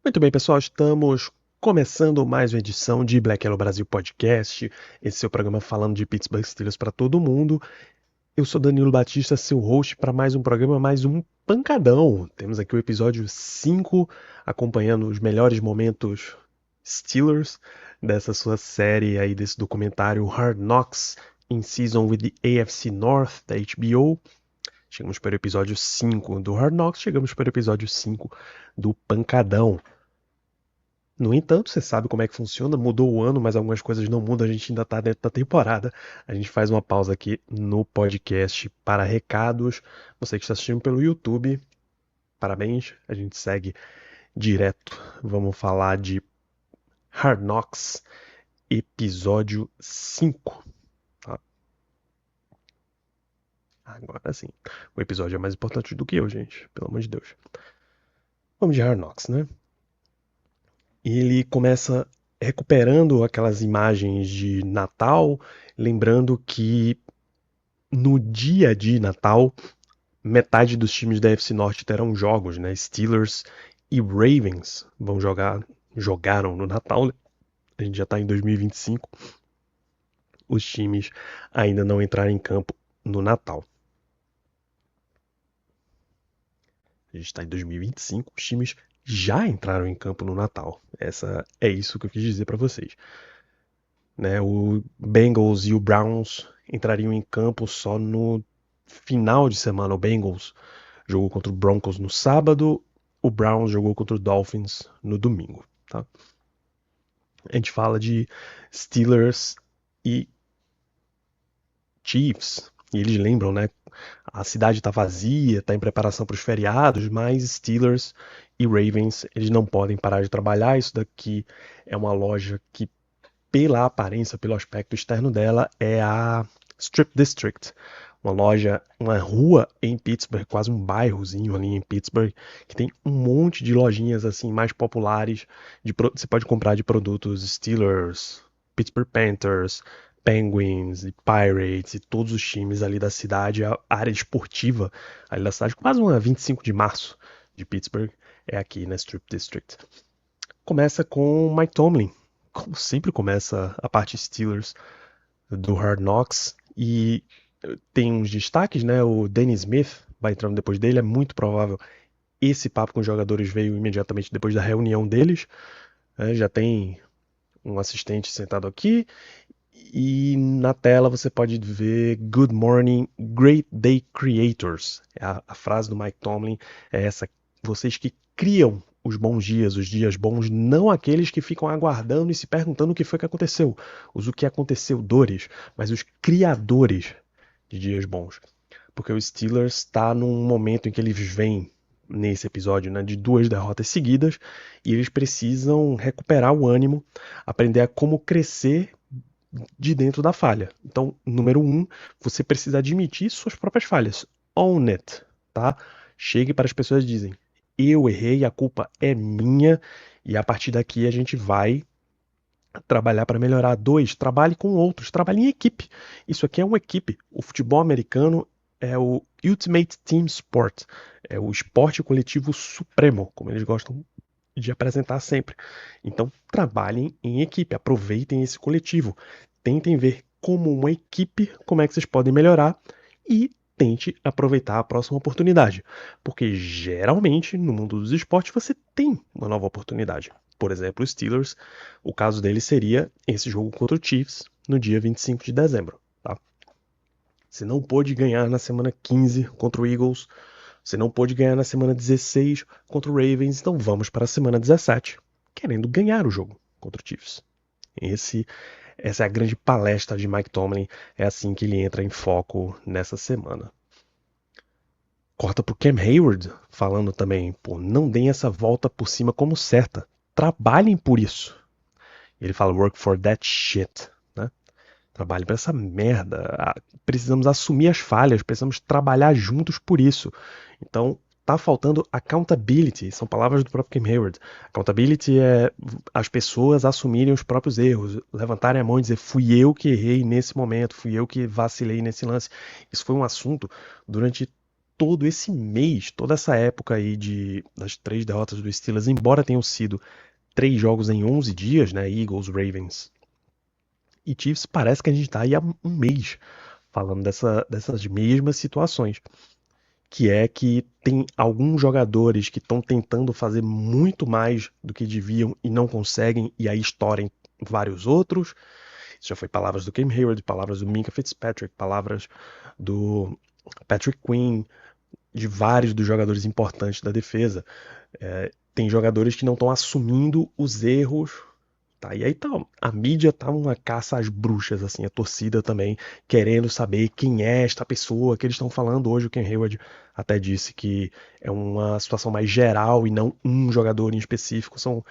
Muito bem, pessoal, estamos começando mais uma edição de Black Yellow Brasil Podcast. Esse é o programa falando de Pittsburgh Steelers para todo mundo. Eu sou Danilo Batista, seu host para mais um programa, mais um pancadão. Temos aqui o episódio 5, acompanhando os melhores momentos Steelers dessa sua série aí, desse documentário Hard Knocks in Season with the AFC North da HBO. Chegamos para o episódio 5 do Hard Knocks, chegamos para o episódio 5 do Pancadão. No entanto, você sabe como é que funciona, mudou o ano, mas algumas coisas não mudam, a gente ainda está dentro da temporada. A gente faz uma pausa aqui no podcast para recados. Você que está assistindo pelo YouTube, parabéns, a gente segue direto. Vamos falar de Hard Knocks, episódio 5. Tá? Agora sim, o episódio é mais importante do que eu, gente, pelo amor de Deus. Vamos de Hard Knocks, né? Ele começa recuperando aquelas imagens de Natal, lembrando que no dia de Natal, metade dos times da FC Norte terão jogos, né? Steelers e Ravens jogaram no Natal, né? A gente já está em 2025. Os times ainda não entraram em campo no Natal. A gente está em 2025, os times já entraram em campo no Natal. É isso que eu quis dizer para vocês. Né, o Bengals e o Browns entrariam em campo só no final de semana. O Bengals jogou contra o Broncos no sábado, o Browns jogou contra o Dolphins no domingo. Tá? A gente fala de Steelers e Chiefs, e eles lembram, né? A cidade está vazia, está em preparação para os feriados, mas Steelers e Ravens, eles não podem parar de trabalhar. Isso daqui é uma loja que, pela aparência, pelo aspecto externo dela, é a Strip District, uma loja, uma rua em Pittsburgh, quase um bairrozinho ali em Pittsburgh, que tem um monte de lojinhas assim mais populares. Você pode comprar de produtos Steelers, Pittsburgh Panthers, Penguins e Pirates e todos os times ali da cidade. A área esportiva ali da cidade, quase uma 25 de março de Pittsburgh, é aqui na Strip District. Começa com Mike Tomlin, como sempre começa a parte Steelers do Hard Knocks, e tem uns destaques, né? O Danny Smith vai entrando depois dele, é muito provável esse papo com os jogadores veio imediatamente depois da reunião deles. Né? Já tem um assistente sentado aqui, e na tela você pode ver Good Morning, Great Day Creators. A frase do Mike Tomlin é essa: vocês que criam os dias bons, não aqueles que ficam aguardando e se perguntando o que foi que aconteceu, os o que aconteceu dores, mas os criadores de dias bons. Porque o Steelers está num momento em que eles vêm nesse episódio, né, de 2 derrotas seguidas, e eles precisam recuperar o ânimo, aprender a como crescer de dentro da falha. Então, número 1, você precisa admitir suas próprias falhas. Own it, tá? Chegue para as pessoas e dizem: eu errei, a culpa é minha, e a partir daqui a gente vai trabalhar para melhorar. 2, trabalhe com outros, trabalhe em equipe. Isso aqui é uma equipe. O futebol americano é o Ultimate Team Sport, é o esporte coletivo supremo, como eles gostam de apresentar sempre. Então, trabalhem em equipe, aproveitem esse coletivo, tentem ver como uma equipe como é que vocês podem melhorar e tente aproveitar a próxima oportunidade, porque geralmente no mundo dos esportes você tem uma nova oportunidade. Por exemplo, os Steelers, o caso deles seria esse jogo contra o Chiefs no dia 25 de dezembro. Tá? Você não pôde ganhar na semana 15 contra o Eagles, você não pôde ganhar na semana 16 contra o Ravens, então vamos para a semana 17, querendo ganhar o jogo contra o Chiefs. Essa é a grande palestra de Mike Tomlin, é assim que ele entra em foco nessa semana. Corta pro Cam Hayward, falando também, pô, não deem essa volta por cima como certa, trabalhem por isso. Ele fala, work for that shit, né? Trabalhem para essa merda. Precisamos assumir as falhas, precisamos trabalhar juntos por isso. Então, tá faltando accountability, são palavras do próprio Cam Hayward. Accountability é as pessoas assumirem os próprios erros, levantarem a mão e dizer: fui eu que errei nesse momento, fui eu que vacilei nesse lance. Isso foi um assunto durante todo esse mês, toda essa época aí das 3 derrotas do Steelers, embora tenham sido 3 jogos em 11 dias, né? Eagles, Ravens e Chiefs, parece que a gente tá aí há um mês falando dessas mesmas situações. Que é que tem alguns jogadores que estão tentando fazer muito mais do que deviam e não conseguem, e aí estourem vários outros. Isso já foi palavras do Cam Hayward, palavras do Minkah Fitzpatrick, palavras do Patrick Quinn, de vários dos jogadores importantes da defesa. Tem jogadores que não estão assumindo os erros. Tá, e aí tá, a mídia tá uma caça às bruxas, assim, a torcida também querendo saber quem é esta pessoa que eles estão falando hoje. O Ken Hayward até disse que é uma situação mais geral e não um jogador em específico. São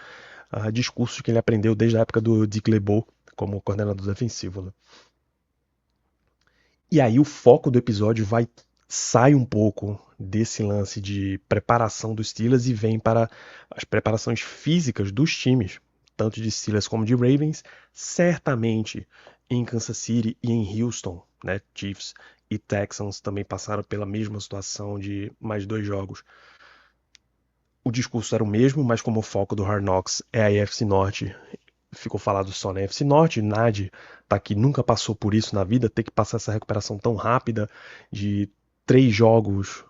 discursos que ele aprendeu desde a época do Dick LeBeau como coordenador defensivo, né? E aí o foco do episódio sai um pouco desse lance de preparação dos Steelers e vem para as preparações físicas dos times, tanto de Steelers como de Ravens, certamente em Kansas City e em Houston, né? Chiefs e Texans também passaram pela mesma situação de mais 2 jogos. O discurso era o mesmo, mas como o foco do Hard Knocks é a AFC Norte, ficou falado só na AFC Norte. Nadi tá aqui, nunca passou por isso na vida, ter que passar essa recuperação tão rápida de 3 jogos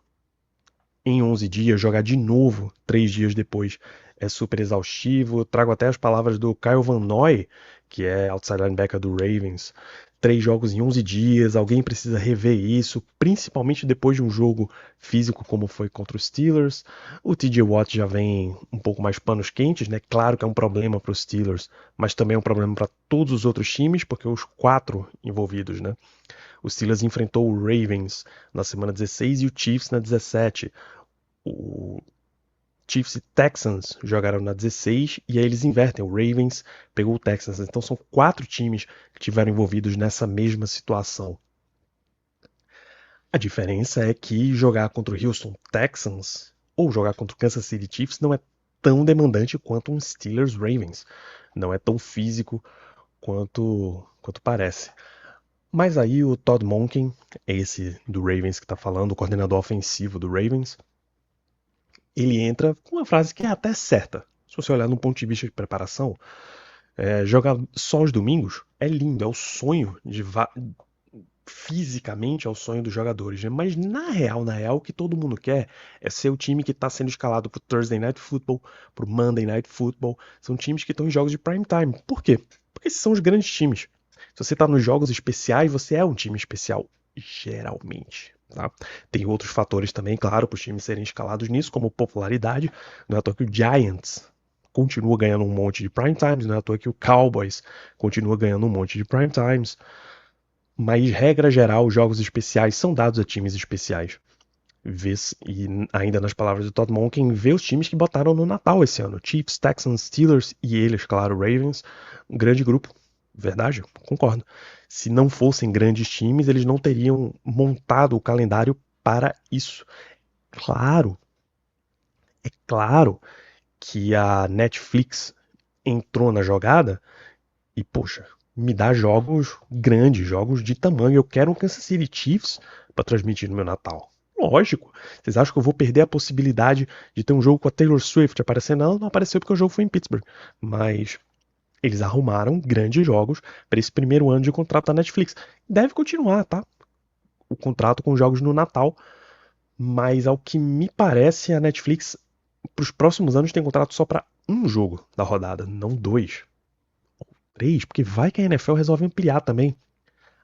em 11 dias, jogar de novo 3 dias depois é super exaustivo. Eu trago até as palavras do Kyle Van Noy, que é outside linebacker do Ravens. 3 jogos em 11 dias, alguém precisa rever isso, principalmente depois de um jogo físico como foi contra os Steelers. O TJ Watt já vem um pouco mais panos quentes, né? Claro que é um problema para os Steelers, mas também é um problema para todos os outros times, porque os 4 envolvidos, né? O Steelers enfrentou o Ravens na semana 16 e o Chiefs na 17. O Chiefs e Texans jogaram na 16 e aí eles invertem. O Ravens pegou o Texans. Então são 4 times que estiveram envolvidos nessa mesma situação. A diferença é que jogar contra o Houston Texans ou jogar contra o Kansas City Chiefs não é tão demandante quanto um Steelers Ravens. Não é tão físico quanto parece. Mas aí o Todd Monken, esse do Ravens que está falando, o coordenador ofensivo do Ravens, ele entra com uma frase que é até certa. Se você olhar no ponto de vista de preparação, jogar só os domingos é lindo, é o sonho fisicamente é o sonho dos jogadores, né? Mas na real, o que todo mundo quer é ser o time que está sendo escalado pro Thursday Night Football, pro Monday Night Football. São times que estão em jogos de prime time. Por quê? Porque esses são os grandes times. Se você está nos jogos especiais, você é um time especial, geralmente. Tá? Tem outros fatores também, claro, para os times serem escalados nisso, como popularidade. Não é à toa que o Giants continua ganhando um monte de prime times, não é à toa que o Cowboys continua ganhando um monte de prime times. Mas, regra geral, jogos especiais são dados a times especiais. E ainda nas palavras do Todd Monken, vê os times que botaram no Natal esse ano. Chiefs, Texans, Steelers e eles, claro, Ravens. Um grande grupo. Verdade? Concordo. Se não fossem grandes times, eles não teriam montado o calendário para isso. Claro, é claro que a Netflix entrou na jogada e, poxa, me dá jogos grandes, jogos de tamanho. Eu quero um Kansas City Chiefs para transmitir no meu Natal. Lógico. Vocês acham que eu vou perder a possibilidade de ter um jogo com a Taylor Swift aparecendo? Não, não apareceu porque o jogo foi em Pittsburgh. Mas eles arrumaram grandes jogos para esse primeiro ano de contrato da Netflix. Deve continuar, tá? O contrato com jogos no Natal. Mas ao que me parece, a Netflix, para os próximos anos, tem contrato só para um jogo da rodada, não 2. 3, porque vai que a NFL resolve ampliar também.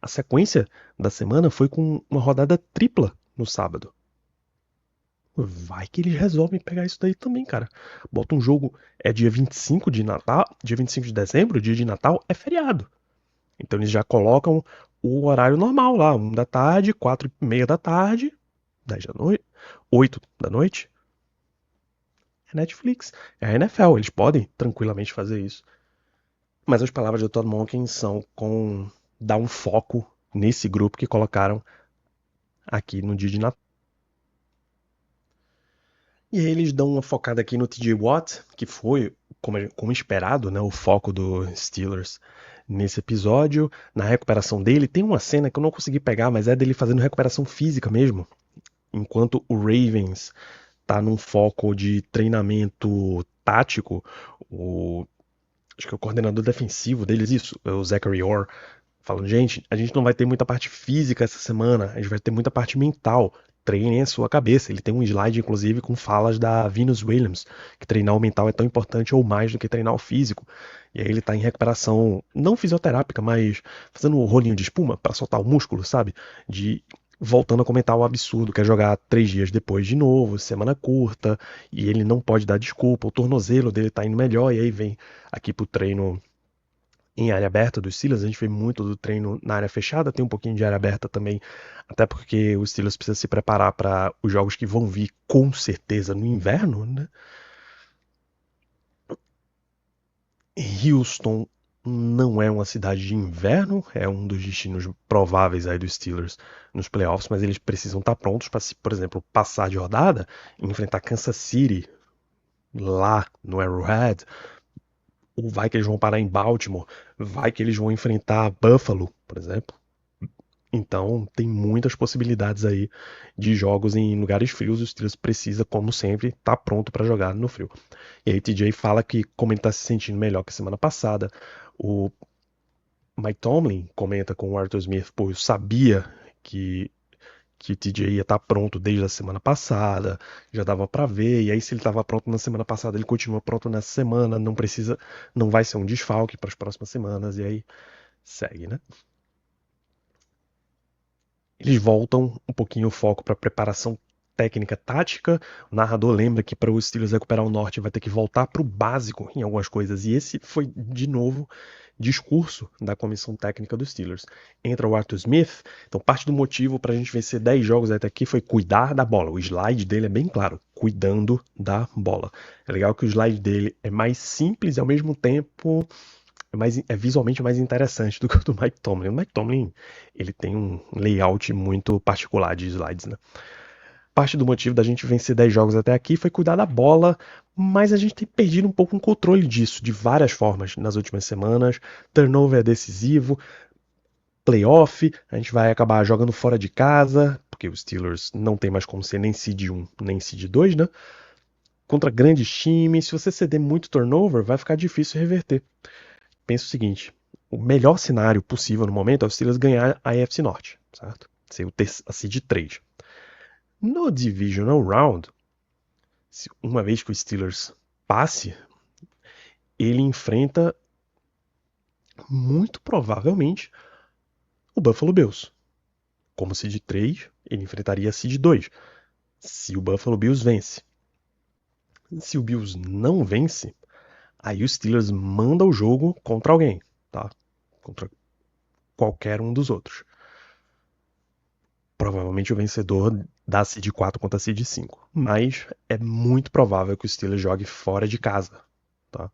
A sequência da semana foi com uma rodada tripla no sábado. Vai que eles resolvem pegar isso daí também, cara. Bota um jogo, é dia 25 de Natal, dia 25 de dezembro, dia de Natal, é feriado. Então eles já colocam o horário normal lá, 1 da tarde, 4:30 da tarde, 10 da noite, 8 da noite. É Netflix, é a NFL, eles podem tranquilamente fazer isso. Mas as palavras do Todd Monken são com dar um foco nesse grupo que colocaram aqui no dia de Natal. E aí eles dão uma focada aqui no TJ Watt, que foi, como esperado, né, o foco do Steelers nesse episódio. Na recuperação dele, tem uma cena que eu não consegui pegar, mas é dele fazendo recuperação física mesmo. Enquanto o Ravens tá num foco de treinamento tático, o, acho que é o coordenador defensivo deles, isso, é o Zachary Orr, falando, gente, a gente não vai ter muita parte física essa semana, a gente vai ter muita parte mental. Treinem a sua cabeça. Ele tem um slide, inclusive, com falas da Venus Williams, que treinar o mental é tão importante ou mais do que treinar o físico. E aí ele tá em recuperação, não fisioterápica, mas fazendo um rolinho de espuma para soltar o músculo, sabe? De voltando a comentar o absurdo, que é jogar 3 dias depois de novo, semana curta, e ele não pode dar desculpa, o tornozelo dele tá indo melhor, e aí vem aqui pro treino em área aberta dos Steelers. A gente vê muito do treino na área fechada, tem um pouquinho de área aberta também, até porque os Steelers precisam se preparar para os jogos que vão vir com certeza no inverno, né? Houston não é uma cidade de inverno, é um dos destinos prováveis aí dos Steelers nos playoffs, mas eles precisam estar prontos para, por exemplo, passar de rodada e enfrentar Kansas City lá no Arrowhead, ou vai que eles vão parar em Baltimore, vai que eles vão enfrentar Buffalo, por exemplo. Então, tem muitas possibilidades aí de jogos em lugares frios. Os Steelers precisa, como sempre, estar pronto para jogar no frio. E aí, TJ fala que, como ele está se sentindo melhor que a semana passada, o Mike Tomlin comenta com o Arthur Smith, pô, eu sabia que, que o TJ ia estar pronto desde a semana passada, já dava para ver. E aí, se ele estava pronto na semana passada, ele continua pronto nessa semana. Não precisa, não vai ser um desfalque para as próximas semanas. E aí, segue, né? Eles voltam um pouquinho o foco para preparação técnica tática. O narrador lembra que para os Steelers recuperar o norte vai ter que voltar para o básico em algumas coisas. E esse foi, de novo, discurso da comissão técnica dos Steelers. Entra o Arthur Smith. Então, parte do motivo para a gente vencer 10 jogos até aqui foi cuidar da bola. O slide dele é bem claro: cuidando da bola. É legal que o slide dele é mais simples e, ao mesmo tempo, é visualmente mais interessante do que o do Mike Tomlin. O Mike Tomlin, ele tem um layout muito particular de slides, né? Parte do motivo da gente vencer 10 jogos até aqui foi cuidar da bola, mas a gente tem perdido um pouco o controle disso, de várias formas, nas últimas semanas. Turnover é decisivo, playoff, a gente vai acabar jogando fora de casa, porque os Steelers não tem mais como ser nem seed 1, nem seed 2, né? Contra grandes times, se você ceder muito turnover, vai ficar difícil reverter. Pensa o seguinte: o melhor cenário possível no momento é o Steelers ganhar a AFC Norte, certo? Ser a seed 3. No Divisional Round, uma vez que o Steelers passe, ele enfrenta muito provavelmente o Buffalo Bills. Como seed 3, ele enfrentaria a seed 2, se o Buffalo Bills vence. Se o Bills não vence, aí o Steelers manda o jogo contra alguém, tá? Contra qualquer um dos outros. Provavelmente o vencedor da seed 4 contra a seed 5. Mas é muito provável que o Steelers jogue fora de casa, tá?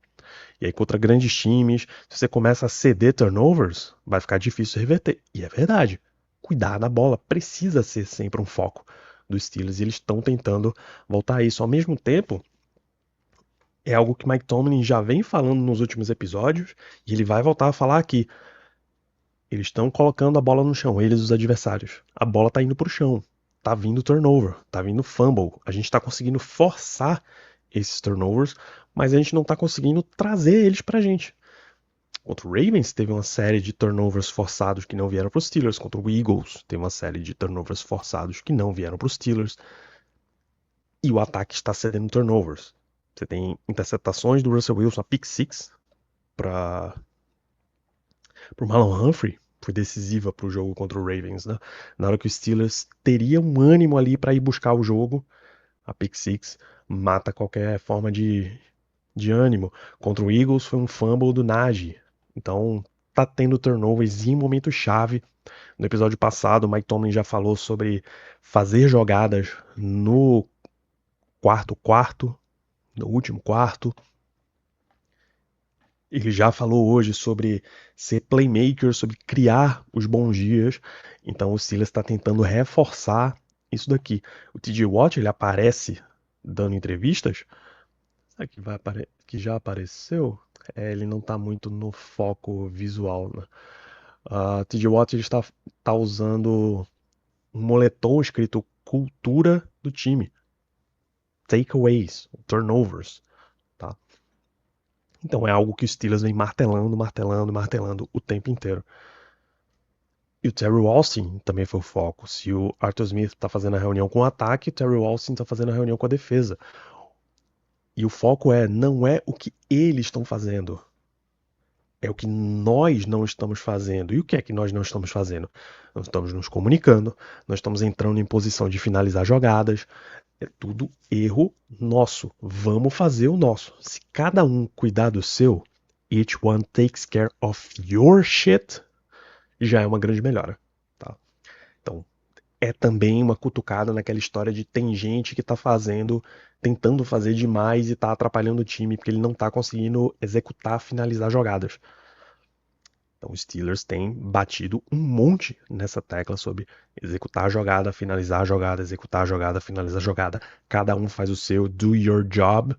E aí contra grandes times, se você começa a ceder turnovers, vai ficar difícil reverter. E é verdade. Cuidar da bola precisa ser sempre um foco dos Steelers e eles estão tentando voltar a isso. Ao mesmo tempo, é algo que Mike Tomlin já vem falando nos últimos episódios e ele vai voltar a falar aqui. Eles estão colocando a bola no chão, eles os adversários. A bola tá indo pro chão. Tá vindo turnover, tá vindo fumble. A gente tá conseguindo forçar esses turnovers, mas a gente não tá conseguindo trazer eles pra gente. Contra o Ravens teve uma série de turnovers forçados que não vieram para os Steelers. Contra o Eagles teve uma série de turnovers forçados que não vieram para os Steelers. E o ataque está cedendo turnovers. Você tem interceptações do Russell Wilson, a pick six para o Marlon Humphrey, foi decisiva para o jogo contra o Ravens, né? Na hora que o Steelers teria um ânimo ali para ir buscar o jogo, a pick six mata qualquer forma de ânimo. Contra o Eagles foi um fumble do Najee. Então tá tendo turnovers em momento chave. No episódio passado, o Mike Tomlin já falou sobre fazer jogadas no quarto, no último quarto. Ele já falou hoje sobre ser playmaker, sobre criar os bons dias. Então o Steelers está tentando reforçar isso daqui. O TJ Watt, ele aparece dando entrevistas. Será que, que já apareceu? Ele não está muito no foco visual, né? TJ Watt ele está usando um moletom escrito cultura do time. Takeaways, turnovers, tá? Então é algo que o Steelers vem martelando o tempo inteiro. E o Terry Austin também foi o foco. Se o Arthur Smith está fazendo a reunião com o ataque, o Terry Austin está fazendo a reunião com a defesa. E o foco não é o que eles estão fazendo, é o que nós não estamos fazendo. E o que é que nós não estamos fazendo? Nós estamos nos comunicando, nós estamos entrando em posição de finalizar jogadas. É tudo erro nosso. Vamos fazer o nosso. Se cada um cuidar do seu, each one takes care of your shit, já é uma grande melhora, tá? Então, é também uma cutucada naquela história de tem gente que tá tentando fazer demais e tá atrapalhando o time porque ele não tá conseguindo executar, finalizar jogadas. Então, os Steelers têm batido um monte nessa tecla sobre executar a jogada, finalizar a jogada, executar a jogada, finalizar a jogada. Cada um faz o seu, do your job,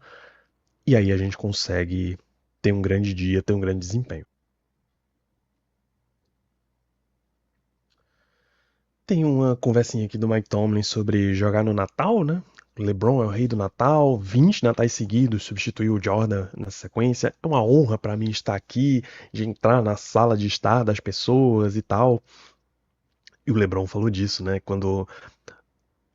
e aí a gente consegue ter um grande dia, ter um grande desempenho. Tem uma conversinha aqui do Mike Tomlin sobre jogar no Natal, né? O LeBron é o rei do Natal, 20 natais seguidos, substituiu o Jordan na sequência. É uma honra para mim estar aqui, de entrar na sala de estar das pessoas e tal. E o LeBron falou disso, né? Quando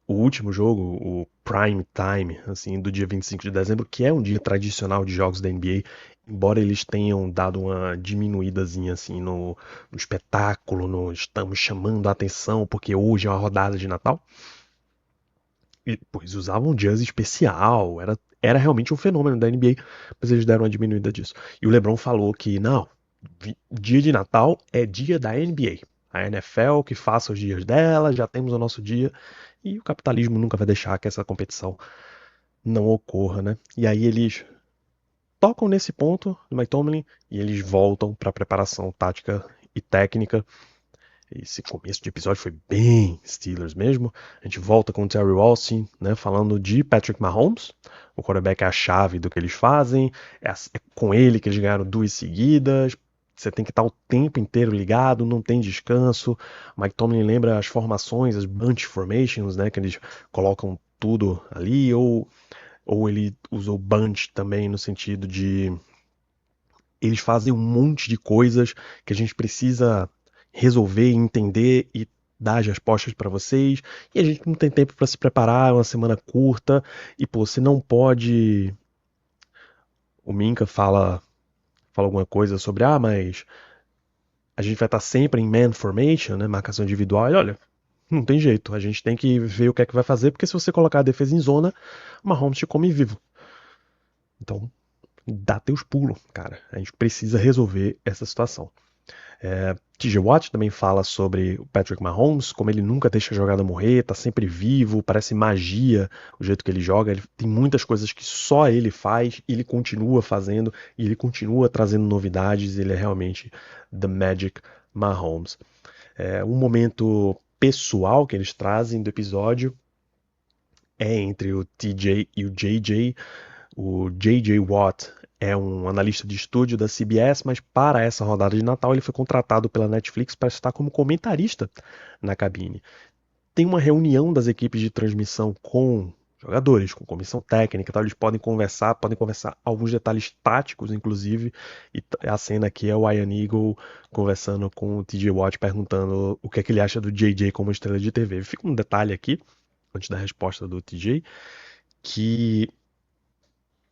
o último jogo, o prime time, assim, do dia 25 de dezembro, que é um dia tradicional de jogos da NBA, embora eles tenham dado uma diminuídazinha assim no espetáculo, no estamos chamando a atenção porque hoje é uma rodada de Natal, e pois usavam um jazz especial, era realmente um fenômeno da NBA, mas eles deram uma diminuída disso. E o LeBron falou que não, dia de Natal é dia da NBA. A NFL que faça os dias dela, já temos o nosso dia. E o capitalismo nunca vai deixar que essa competição não ocorra, né? E aí eles tocam nesse ponto do Mike Tomlin e eles voltam para a preparação tática e técnica. Esse começo de episódio foi bem Steelers mesmo. A gente volta com o Terry Austin, né, falando de Patrick Mahomes. O quarterback é a chave do que eles fazem. É com ele que eles ganharam 2 seguidas. Você tem que estar o tempo inteiro ligado, não tem descanso. O Mike Tomlin lembra as formações, as bunch formations, né, que eles colocam tudo ali, ou ele usou bunch também no sentido de eles fazem um monte de coisas que a gente precisa resolver, entender e dar as respostas para vocês. E a gente não tem tempo para se preparar, é uma semana curta. E pô, você não pode. O Minka fala alguma coisa sobre, mas a gente vai estar sempre em man formation, né, marcação individual. E olha, não tem jeito, a gente tem que ver o que é que vai fazer, porque se você colocar a defesa em zona, o Mahomes te come vivo. Então, dá teus pulos, cara. A gente precisa resolver essa situação. TJ Watt também fala sobre o Patrick Mahomes, como ele nunca deixa a jogada morrer, tá sempre vivo, parece magia o jeito que ele joga. Ele tem muitas coisas que só ele faz, e ele continua fazendo, e ele continua trazendo novidades. Ele é realmente The Magic Mahomes. Um momento pessoal que eles trazem do episódio é entre o TJ e o JJ. O J.J. Watt é um analista de estúdio da CBS, mas para essa rodada de Natal ele foi contratado pela Netflix para estar como comentarista na cabine. Tem uma reunião das equipes de transmissão com jogadores, com comissão técnica, tal. Eles podem conversar alguns detalhes táticos, inclusive. E a cena aqui é o Ian Eagle conversando com o T.J. Watt, perguntando o que é que ele acha do J.J. como estrela de TV. Fica um detalhe aqui, antes da resposta do T.J., que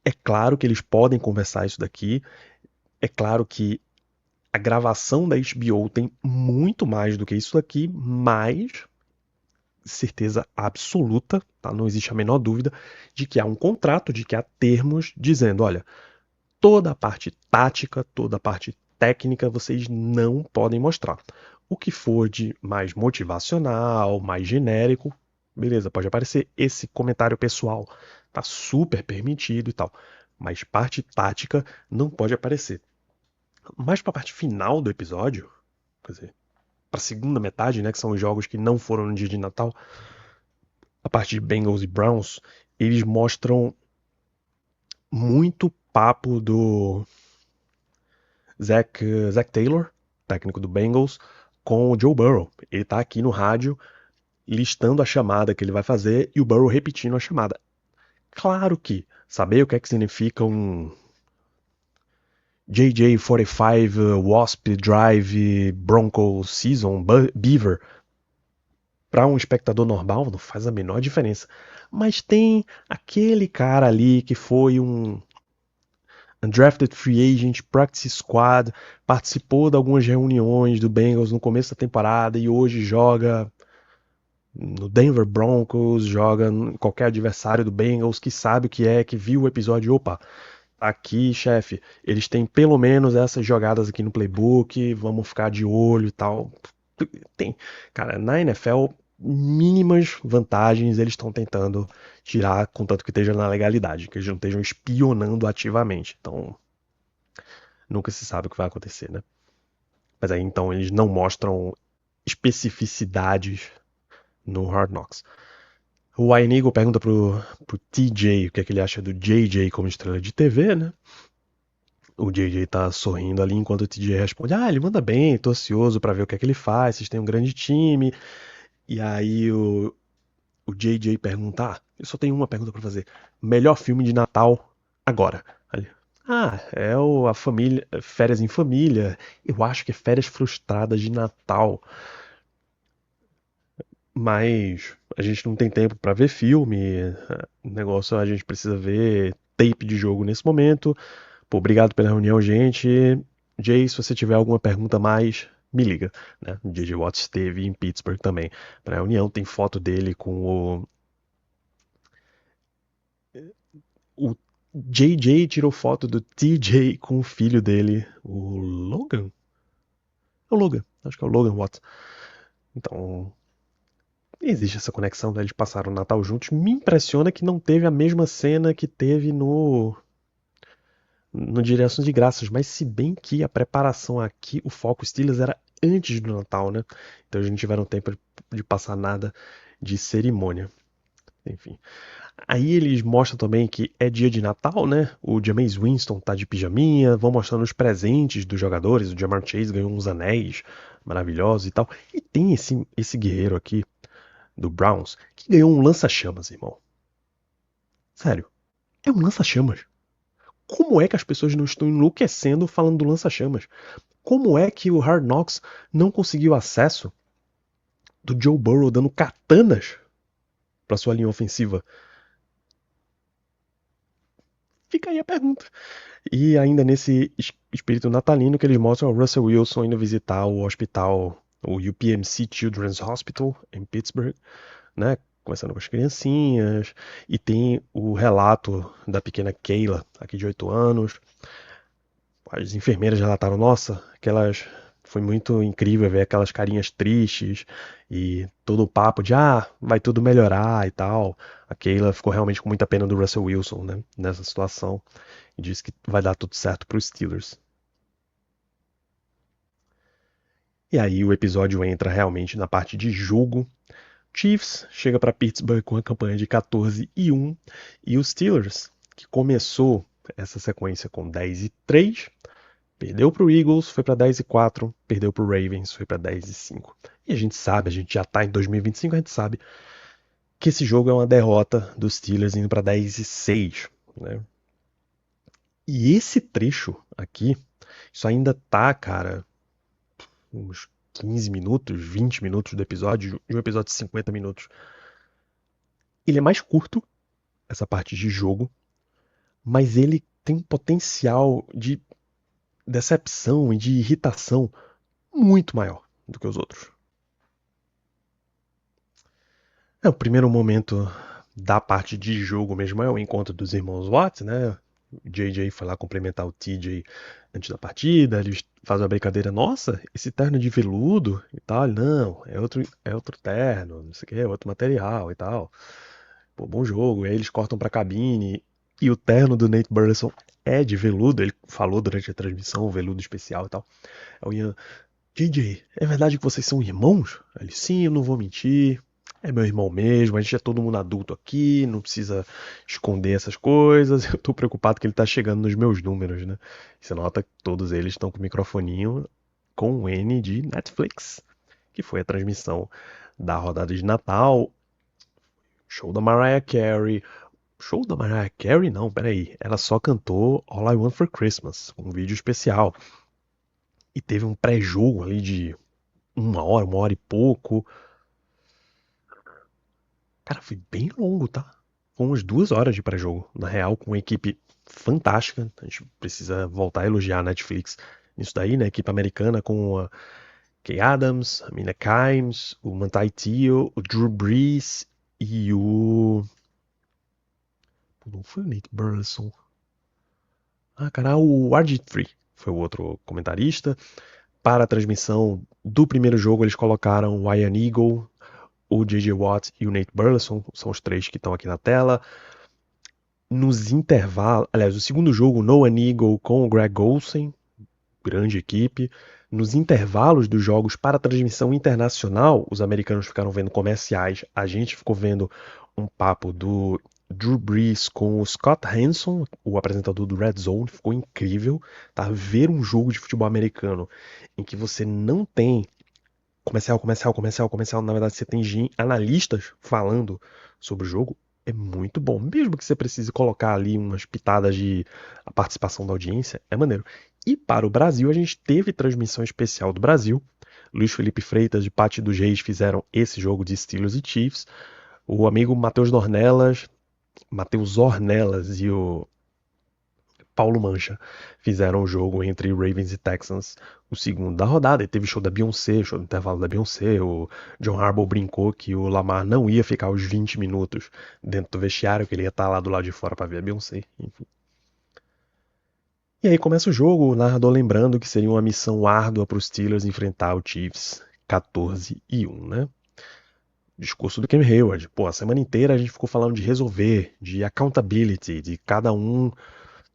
é claro que eles podem conversar isso daqui. É claro que a gravação da HBO tem muito mais do que isso daqui, mas certeza absoluta, tá? Não existe a menor dúvida de que há um contrato, de que há termos dizendo, olha, toda a parte tática, toda a parte técnica vocês não podem mostrar. O que for de mais motivacional, mais genérico, beleza, pode aparecer esse comentário pessoal, tá super permitido e tal. Mas parte tática não pode aparecer. Mais para a parte final do episódio, quer dizer, para a segunda metade, né, que são os jogos que não foram no dia de Natal, a parte de Bengals e Browns, eles mostram muito papo do Zach Taylor, técnico do Bengals, com o Joe Burrow. Ele tá aqui no rádio listando a chamada que ele vai fazer e o Burrow repetindo a chamada. Claro que saber o que é que significa um JJ45 Wasp Drive Bronco Season Beaver para um espectador normal não faz a menor diferença. Mas tem aquele cara ali que foi um undrafted free agent, practice squad, participou de algumas reuniões do Bengals no começo da temporada e hoje joga no Denver Broncos, joga em qualquer adversário do Bengals que sabe o que é, que viu o episódio, opa, tá aqui, chefe, eles têm pelo menos essas jogadas aqui no playbook, vamos ficar de olho e tal. Tem, cara, na NFL, mínimas vantagens eles estão tentando tirar, contanto que esteja na legalidade, que eles não estejam espionando ativamente. Então, nunca se sabe o que vai acontecer, né? Mas aí então eles não mostram especificidades no Hard Knocks. O Ian Eagle pergunta pro TJ o que é que ele acha do JJ como estrela de TV, né? O JJ tá sorrindo ali enquanto o TJ responde: Ah, ele manda bem, tô ansioso pra ver o que é que ele faz, vocês têm um grande time. E aí o JJ pergunta: Ah, eu só tenho uma pergunta pra fazer. Melhor filme de Natal agora. Ali, é a família, Férias em Família. Eu acho que é Férias Frustradas de Natal. Mas a gente não tem tempo pra ver filme. O negócio a gente precisa ver tape de jogo nesse momento. Pô, obrigado pela reunião, gente. Jay, se você tiver alguma pergunta a mais, me liga. Né? O J.J. Watt esteve em Pittsburgh também. Para a reunião, tem foto dele com o J.J. tirou foto do T.J. com o filho dele, o Logan? É o Logan, acho que é o Logan Watt. Então, existe essa conexão, né? Eles passaram o Natal juntos. Me impressiona que não teve a mesma cena que teve no Direção de Graças, mas se bem que a preparação aqui, o foco Steelers era antes do Natal, né? Então eles não tiveram tempo de passar nada de cerimônia. Enfim. Aí eles mostram também que é dia de Natal, né? O Jameis Winston tá de pijaminha, vão mostrando os presentes dos jogadores. O Jamar Chase ganhou uns anéis maravilhosos e tal. E tem esse guerreiro aqui do Browns que ganhou um lança-chamas, irmão. Sério, é um lança-chamas. Como é que as pessoas não estão enlouquecendo falando do lança-chamas? Como é que o Hard Knocks não conseguiu acesso do Joe Burrow dando katanas para sua linha ofensiva? Fica aí a pergunta. E ainda nesse espírito natalino que eles mostram o Russell Wilson indo visitar o hospital, o UPMC Children's Hospital em Pittsburgh, né? Conversando com as criancinhas. E tem o relato da pequena Kayla, aqui de 8 anos. As enfermeiras relataram, nossa, aquelas foi muito incrível ver aquelas carinhas tristes e todo o papo de vai tudo melhorar e tal. A Kayla ficou realmente com muita pena do Russell Wilson, né, nessa situação e disse que vai dar tudo certo para os Steelers. E aí o episódio entra realmente na parte de jogo. Chiefs chega para Pittsburgh com a campanha de 14-1 e os Steelers, que começou essa sequência com 10-3, perdeu para o Eagles, foi para 10-4, perdeu para o Ravens, foi para 10-5. E a gente sabe, a gente já está em 2025, a gente sabe que esse jogo é uma derrota dos Steelers indo para 10-6, né? E esse trecho aqui, isso ainda tá, cara, uns 15 minutos, 20 minutos do episódio, de um episódio de 50 minutos. Ele é mais curto, essa parte de jogo, mas ele tem um potencial de decepção e de irritação muito maior do que os outros. O primeiro momento da parte de jogo mesmo é o encontro dos irmãos Watts, né? O JJ foi lá cumprimentar o TJ antes da partida, eles fazem uma brincadeira, nossa, esse terno de veludo e tal, não, é outro terno, não sei o que, é outro material e tal. Pô, bom jogo. E aí eles cortam pra cabine e o terno do Nate Burleson é de veludo, ele falou durante a transmissão, veludo especial e tal. Aí o Ian, JJ, é verdade que vocês são irmãos? Aí ele, sim, eu não vou mentir. É meu irmão mesmo, a gente é todo mundo adulto aqui, não precisa esconder essas coisas. Eu tô preocupado que ele tá chegando nos meus números, né? Você nota que todos eles estão com o microfoninho com o N de Netflix, que foi a transmissão da rodada de Natal. Show da Mariah Carey. Show da Mariah Carey? Não, peraí. Ela só cantou All I Want for Christmas, um vídeo especial. E teve um pré-jogo ali de uma hora e pouco. Cara, foi bem longo, tá? Foi umas 2 horas de pré-jogo. Na real, com uma equipe fantástica. A gente precisa voltar a elogiar a Netflix nisso daí, né? Equipe americana com a Kay Adams, a Mina Kimes, o Manti Te'o, o Drew Brees e o... Pô, não foi o Nate Burleson. Ah, cara, o RG3 foi o outro comentarista. Para a transmissão do primeiro jogo, eles colocaram o Ian Eagle, o J.J. Watt e o Nate Burleson. São os três que estão aqui na tela. Nos intervalos, aliás, o segundo jogo, Noah Eagle com o Greg Olsen, grande equipe. Nos intervalos dos jogos para a transmissão internacional, os americanos ficaram vendo comerciais, a gente ficou vendo um papo do Drew Brees com o Scott Hanson, o apresentador do Red Zone, ficou incrível, tá? Ver um jogo de futebol americano em que você não tem comercial, na verdade você tem analistas falando sobre o jogo, é muito bom. Mesmo que você precise colocar ali umas pitadas de a participação da audiência, é maneiro. E para o Brasil, a gente teve transmissão especial do Brasil. Luiz Felipe Freitas e Pati dos Reis fizeram esse jogo de Steelers e Chiefs. O amigo Matheus Ornelas e o Paulo Mancha fizeram o jogo entre Ravens e Texans, o segundo da rodada, e teve show da Beyoncé, show do intervalo da Beyoncé, o John Harbaugh brincou que o Lamar não ia ficar os 20 minutos dentro do vestiário, que ele ia estar lá do lado de fora para ver a Beyoncé, enfim. E aí começa o jogo, o narrador lembrando que seria uma missão árdua para os Steelers enfrentar o Chiefs 14-1, né? Discurso do Cam Hayward. Pô, a semana inteira a gente ficou falando de resolver, de accountability, de cada um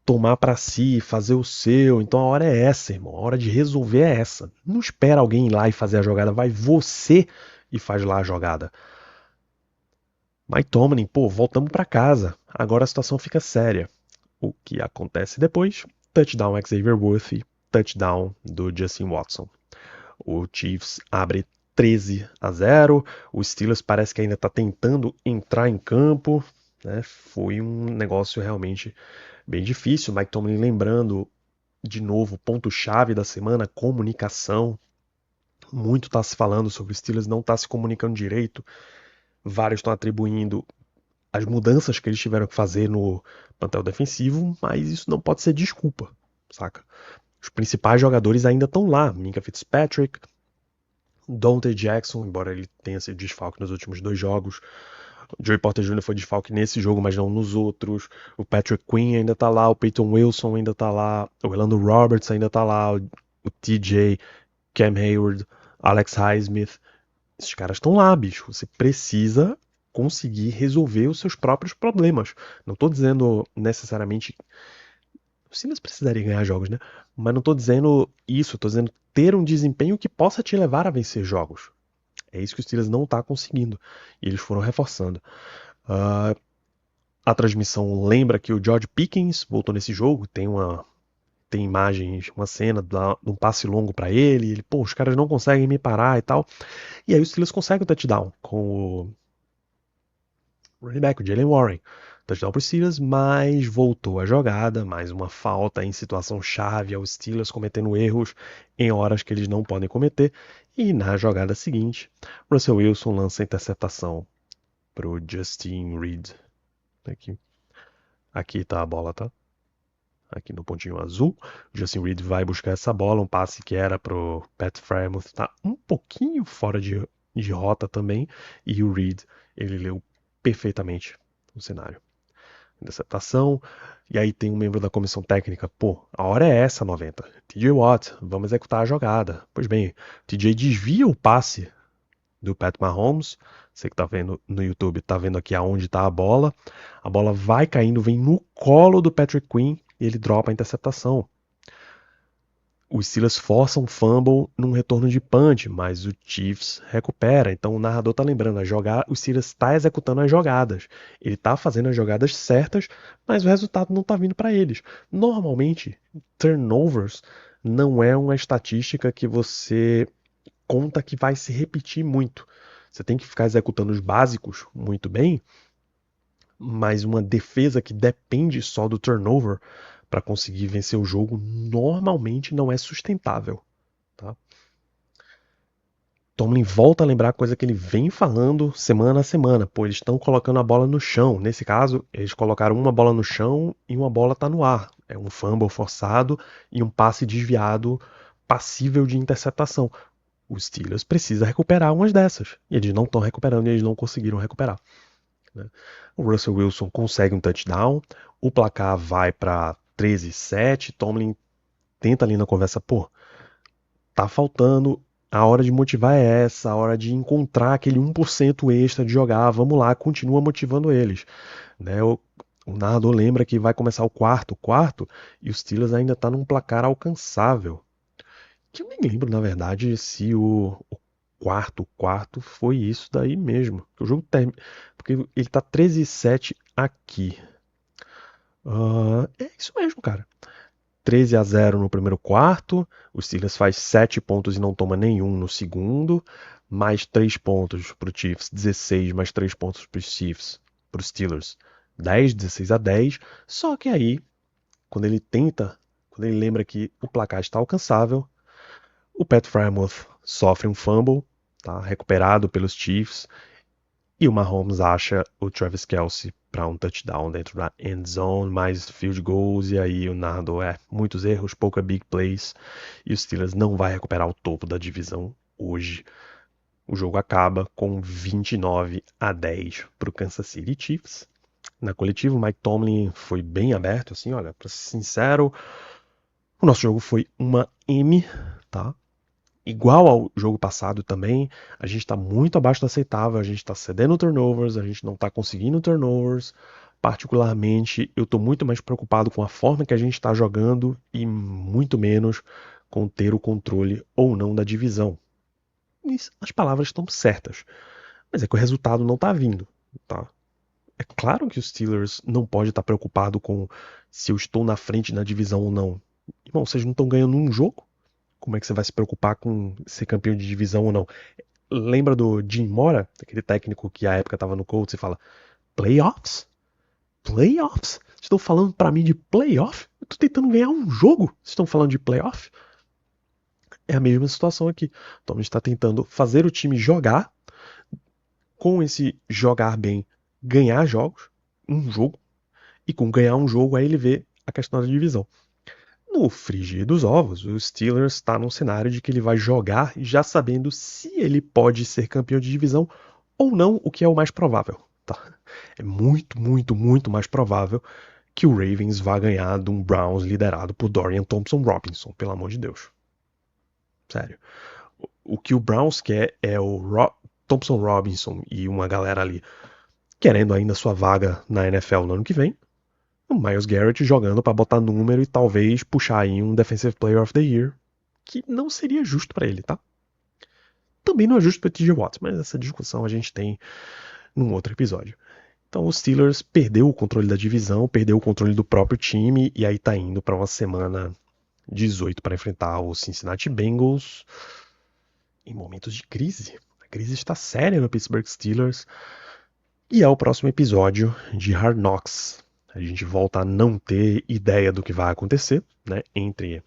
tomar pra si, fazer o seu. Então a hora é essa, irmão. A hora de resolver é essa. Não espera alguém ir lá e fazer a jogada, vai você e faz lá a jogada. Mike Tomlin, pô, voltamos pra casa. Agora a situação fica séria. O que acontece depois? Touchdown Xavier Worthy, touchdown do Justin Watson. O Chiefs abre 13-0. O Steelers parece que ainda está tentando entrar em campo, né? Foi um negócio realmente bem difícil. Mike Tomlin lembrando de novo, ponto-chave da semana, comunicação. Muito está se falando sobre o Steelers não estar se comunicando direito. Vários estão atribuindo as mudanças que eles tiveram que fazer no plantel defensivo, mas isso não pode ser desculpa, saca? Os principais jogadores ainda estão lá. Minka Fitzpatrick, Dante Jackson, embora ele tenha sido desfalque nos últimos 2 jogos. O Joey Porter Jr. foi desfalque nesse jogo, mas não nos outros. O Patrick Quinn ainda tá lá, o Peyton Wilson ainda tá lá, o Orlando Roberts ainda tá lá, o TJ, Cam Hayward, Alex Highsmith. Esses caras estão lá, bicho. Você precisa conseguir resolver os seus próprios problemas. Não tô dizendo necessariamente. O Silas precisaria ganhar jogos, né? Mas não tô dizendo isso, tô dizendo ter um desempenho que possa te levar a vencer jogos. É isso que o Steelers não está conseguindo. E eles foram reforçando. A transmissão lembra que o George Pickens voltou nesse jogo. Tem imagens, uma cena de um passe longo para ele. Ele, pô, os caras não conseguem me parar e tal. E aí o Steelers consegue o touchdown com o running back, o Jalen Warren. Touchdown para os Steelers, mas voltou a jogada. Mais uma falta em situação chave aos Steelers cometendo erros em horas que eles não podem cometer. E na jogada seguinte, Russell Wilson lança a interceptação para o Justin Reed. Aqui tá a bola, tá? Aqui no pontinho azul. O Justin Reed vai buscar essa bola, um passe que era pro Pat Freiermuth, tá um pouquinho fora de rota também. E o Reed, ele leu perfeitamente o cenário. Interceptação. E aí tem um membro da comissão técnica. Pô, a hora é essa, 90. TJ Watt, vamos executar a jogada. Pois bem, TJ desvia o passe do Pat Mahomes. Você que tá vendo no YouTube, tá vendo aqui aonde tá a bola. A bola vai caindo, vem no colo do Patrick Quinn e ele dropa a interceptação. Os Steelers forçam um fumble num retorno de punch, mas o Chiefs recupera. Então o narrador tá lembrando, o Steelers está executando as jogadas. Ele tá fazendo as jogadas certas, mas o resultado não tá vindo para eles. Normalmente, turnovers não é uma estatística que você conta que vai se repetir muito. Você tem que ficar executando os básicos muito bem, mas uma defesa que depende só do turnover para conseguir vencer o jogo normalmente não é sustentável, tá? Tomlin volta a lembrar a coisa que ele vem falando semana a semana. Pô, eles estão colocando a bola no chão. Nesse caso, eles colocaram uma bola no chão e uma bola tá no ar. É um fumble forçado e um passe desviado passível de interceptação. Os Steelers precisam recuperar umas dessas. E eles não estão recuperando e eles não conseguiram recuperar, né? O Russell Wilson consegue um touchdown. O placar vai para 13-7. Tomlin tenta ali na conversa, pô, tá faltando, a hora de motivar é essa, a hora de encontrar aquele 1% extra de jogar, vamos lá, continua motivando eles, né? O narrador lembra que vai começar o quarto, e os Steelers ainda tá num placar alcançável. Que eu nem lembro, na verdade, se o quarto foi isso daí mesmo. O jogo termina, porque ele tá 13-7 aqui. É isso mesmo, cara. 13-0 no primeiro quarto, o Steelers faz 7 pontos e não toma nenhum no segundo, mais 3 pontos para o Chiefs, 16 mais 3 pontos para os Chiefs, para os Steelers, 10, 16-10. Só que aí, quando ele lembra que o placar está alcançável, o Pat Freiermuth sofre um fumble, tá, recuperado pelos Chiefs, e o Mahomes acha o Travis Kelce para um touchdown dentro da end zone, mais field goals, e aí o narrador muitos erros, pouca big plays, e os Steelers não vai recuperar o topo da divisão hoje. O jogo acaba com 29-10 para o Kansas City Chiefs. Na coletiva, o Mike Tomlin foi bem aberto, assim, olha, para ser sincero, o nosso jogo foi uma M, tá? Igual ao jogo passado também, a gente está muito abaixo do aceitável, a gente está cedendo turnovers, a gente não está conseguindo turnovers. Particularmente, eu estou muito mais preocupado com a forma que a gente está jogando e muito menos com ter o controle ou não da divisão. E as palavras estão certas, mas é que o resultado não está vindo, tá? É claro que os Steelers não pode estar preocupado com se eu estou na frente na divisão ou não. Irmão, vocês não estão ganhando um jogo? Como é que você vai se preocupar com ser campeão de divisão ou não? Lembra do Jim Mora, aquele técnico que à época estava no Colts e fala: Playoffs? Playoffs? Vocês estão falando pra mim de playoff? Eu tô tentando ganhar um jogo. Vocês estão falando de playoff? É a mesma situação aqui. Então a gente está tentando fazer o time jogar, com esse jogar bem, ganhar jogos, um jogo, e com ganhar um jogo aí ele vê a questão da divisão. No frigir dos ovos, o Steelers está num cenário de que ele vai jogar já sabendo se ele pode ser campeão de divisão ou não, o que é o mais provável. Tá? É muito, muito, muito mais provável que o Ravens vá ganhar de um Browns liderado por Dorian Thompson-Robinson, pelo amor de Deus. Sério. O que o Browns quer é o Thompson-Robinson e uma galera ali querendo ainda sua vaga na NFL no ano que vem. O Myles Garrett jogando para botar número e talvez puxar aí um Defensive Player of the Year, que não seria justo para ele, tá? Também não é justo para TJ Watt, mas essa discussão a gente tem num outro episódio. Então o Steelers perdeu o controle da divisão, perdeu o controle do próprio time e aí tá indo para uma semana 18 para enfrentar o Cincinnati Bengals em momentos de crise. A crise está séria no Pittsburgh Steelers. E é o próximo episódio de Hard Knocks. A gente volta a não ter ideia do que vai acontecer, né, entre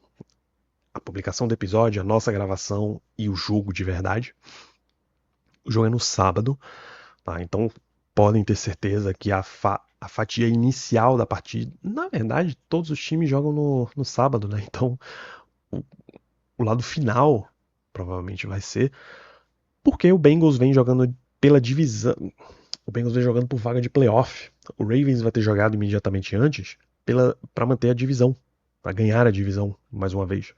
a publicação do episódio, a nossa gravação e o jogo de verdade. O jogo é no sábado, tá? Então podem ter certeza que a fatia inicial da partida, na verdade, todos os times jogam no sábado, né? Então o, o lado final provavelmente vai ser porque o Bengals vem jogando pela divisão. O Bengals vem jogando por vaga de playoff. O Ravens vai ter jogado imediatamente antes para manter a divisão, para ganhar a divisão mais uma vez.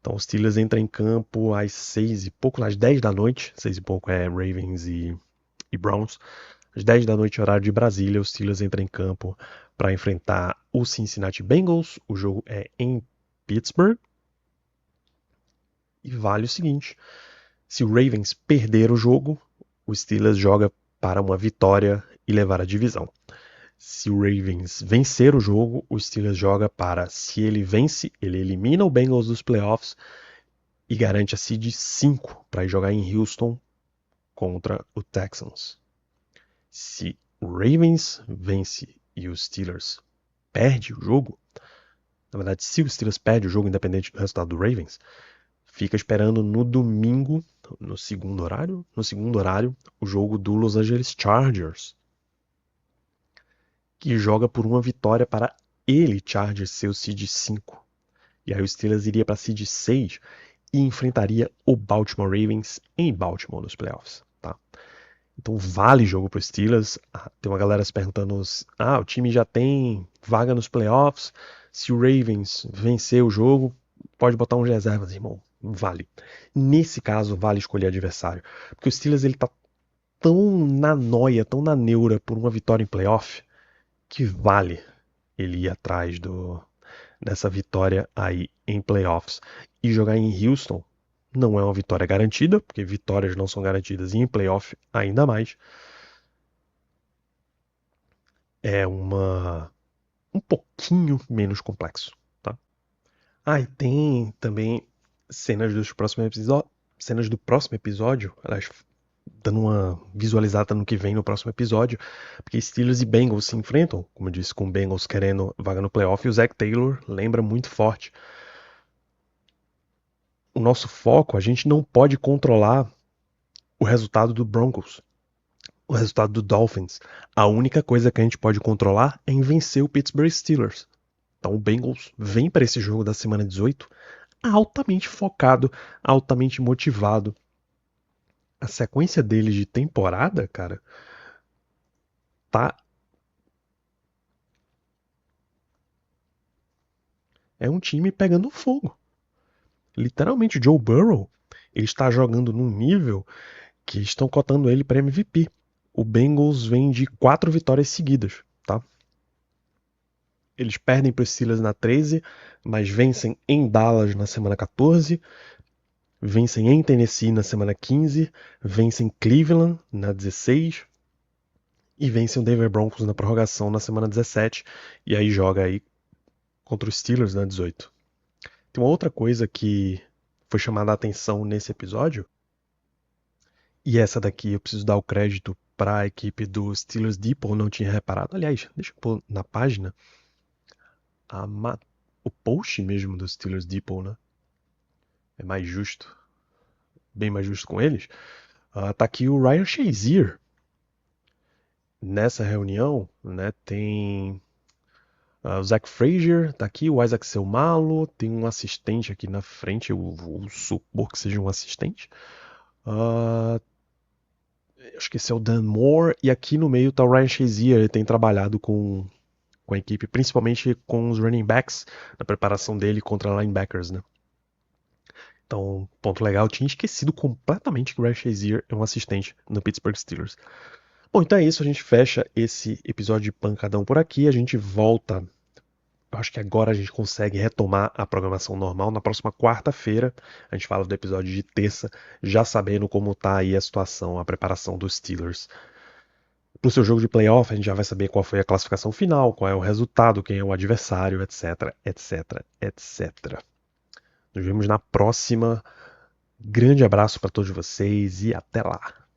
Então os Steelers entram em campo às 6 e pouco, às 10 da noite. 6 e pouco é Ravens e Browns. Às 10 da noite, horário de Brasília, os Steelers entram em campo para enfrentar o Cincinnati Bengals. O jogo é em Pittsburgh. E vale o seguinte: se o Ravens perder o jogo, o Steelers joga para uma vitória e levar a divisão. Se o Ravens vencer o jogo, o Steelers joga para, se ele vence, ele elimina o Bengals dos playoffs e garante a seed 5 para ir jogar em Houston contra o Texans. Se o Ravens vence e os Steelers perde o jogo, na verdade, se o Steelers perde o jogo, independente do resultado do Ravens, fica esperando no domingo, no segundo horário, o jogo do Los Angeles Chargers, que joga por uma vitória para ele, Chargers, ser o seed 5. E aí o Steelers iria para seed 6 e enfrentaria o Baltimore Ravens em Baltimore nos playoffs, tá? Então vale jogo para os Steelers. Tem uma galera se perguntando, o time já tem vaga nos playoffs, se o Ravens vencer o jogo, pode botar uns reservas, irmão. Vale. Nesse caso, vale escolher adversário. Porque o Steelers ele tá tão na noia, tão na neura por uma vitória em playoff, que vale ele ir atrás dessa vitória aí em playoffs. E jogar em Houston não é uma vitória garantida, porque vitórias não são garantidas e em playoff ainda mais. É um pouquinho menos complexo, tá? E tem também cenas cenas do próximo episódio, aliás, dando uma visualizada no que vem no próximo episódio, porque Steelers e Bengals se enfrentam, como eu disse, com o Bengals querendo vaga no playoff, e o Zach Taylor lembra muito forte. O nosso foco, a gente não pode controlar o resultado do Broncos, o resultado do Dolphins. A única coisa que a gente pode controlar é em vencer o Pittsburgh Steelers. Então o Bengals vem para esse jogo da semana 18 altamente focado, altamente motivado. A sequência deles de temporada, cara, tá. É um time pegando fogo. Literalmente, o Joe Burrow, ele está jogando num nível que estão cotando ele para MVP. O Bengals vem de 4 vitórias seguidas, tá? Eles perdem para os Steelers na 13, mas vencem em Dallas na semana 14, vencem em Tennessee na semana 15, vencem Cleveland na 16 e vencem o Denver Broncos na prorrogação na semana 17 e aí joga aí contra os Steelers na 18. Tem uma outra coisa que foi chamada a atenção nesse episódio, e essa daqui eu preciso dar o crédito para a equipe do Steelers Depot, não tinha reparado. Aliás, deixa eu pôr na página o post mesmo do Steelers Depot, né? É mais justo, bem mais justo com eles. Tá aqui o Ryan Shazier. Nessa reunião, né, tem o Zach Frazier, tá aqui, o Isaac Seumalo, tem um assistente aqui na frente, eu vou supor que seja um assistente. Acho que esse é o Dan Moore, e aqui no meio tá o Ryan Shazier, ele tem trabalhado com a equipe, principalmente com os running backs, na preparação dele contra linebackers, né? Então, ponto legal, eu tinha esquecido completamente que o Ryan Shazier é um assistente no Pittsburgh Steelers. Bom, então é isso, a gente fecha esse episódio de Pancadão por aqui, a gente volta. Eu acho que agora a gente consegue retomar a programação normal. Na próxima quarta-feira, a gente fala do episódio de terça, já sabendo como tá aí a situação, a preparação dos Steelers. Pro seu jogo de playoff, a gente já vai saber qual foi a classificação final, qual é o resultado, quem é o adversário, etc, etc, etc. Nos vemos na próxima. Grande abraço para todos vocês e até lá.